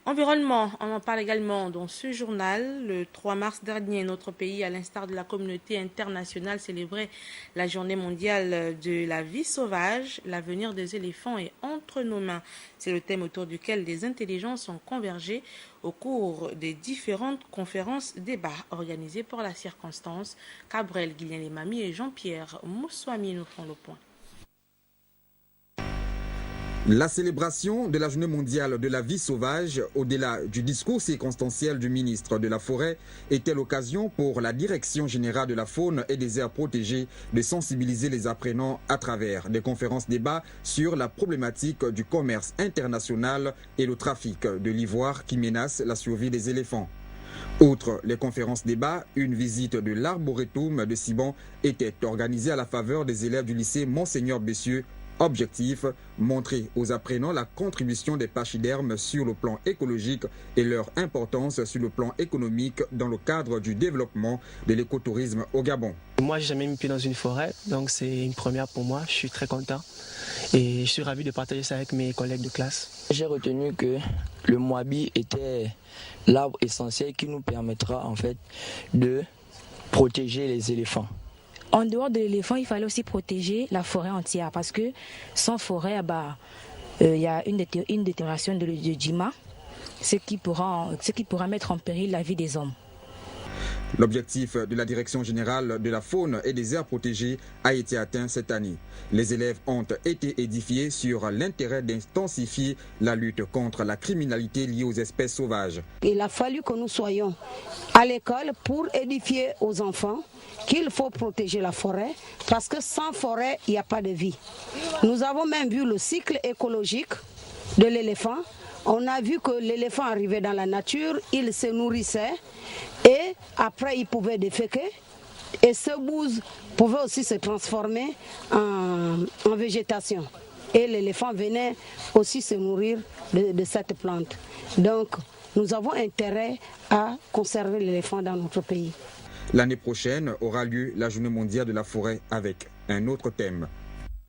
Environnement, on en parle également dans ce journal. Le 3 mars dernier, notre pays, à l'instar de la communauté internationale, célébrait la journée mondiale de la vie sauvage. L'avenir des éléphants est entre nos mains. C'est le thème autour duquel des intelligences ont convergé au cours des différentes conférences débats organisées pour la circonstance. Cabrel, Guilain Lemami et Jean-Pierre Moussouami nous font le point. La célébration de la Journée mondiale de la vie sauvage, au-delà du discours circonstanciel du ministre de la Forêt, était l'occasion pour la Direction générale de la faune et des aires protégées de sensibiliser les apprenants à travers des conférences débats sur la problématique du commerce international et le trafic de l'ivoire qui menace la survie des éléphants. Outre les conférences débats, une visite de l'arboretum de Siban était organisée à la faveur des élèves du lycée Monseigneur Bessieux. Objectif, montrer aux apprenants la contribution des pachydermes sur le plan écologique et leur importance sur le plan économique dans le cadre du développement de l'écotourisme au Gabon. Moi, j'ai jamais mis pied dans une forêt, donc c'est une première pour moi. Je suis très content et je suis ravi de partager ça avec mes collègues de classe. J'ai retenu que le Moabi était l'arbre essentiel qui nous permettra en fait de protéger les éléphants. En dehors de l'éléphant, il fallait aussi protéger la forêt entière parce que sans forêt, il y a une détérioration de Djima, ce qui pourra mettre en péril la vie des hommes. L'objectif de la Direction générale de la faune et des aires protégées a été atteint cette année. Les élèves ont été édifiés sur l'intérêt d'intensifier la lutte contre la criminalité liée aux espèces sauvages. Il a fallu que nous soyons à l'école pour édifier aux enfants qu'il faut protéger la forêt parce que sans forêt, il n'y a pas de vie. Nous avons même vu le cycle écologique de l'éléphant. On a vu que l'éléphant arrivait dans la nature, il se nourrissait et après il pouvait déféquer et ce bouse pouvait aussi se transformer en végétation. Et l'éléphant venait aussi se nourrir de cette plante. Donc nous avons intérêt à conserver l'éléphant dans notre pays. L'année prochaine aura lieu la Journée mondiale de la forêt avec un autre thème.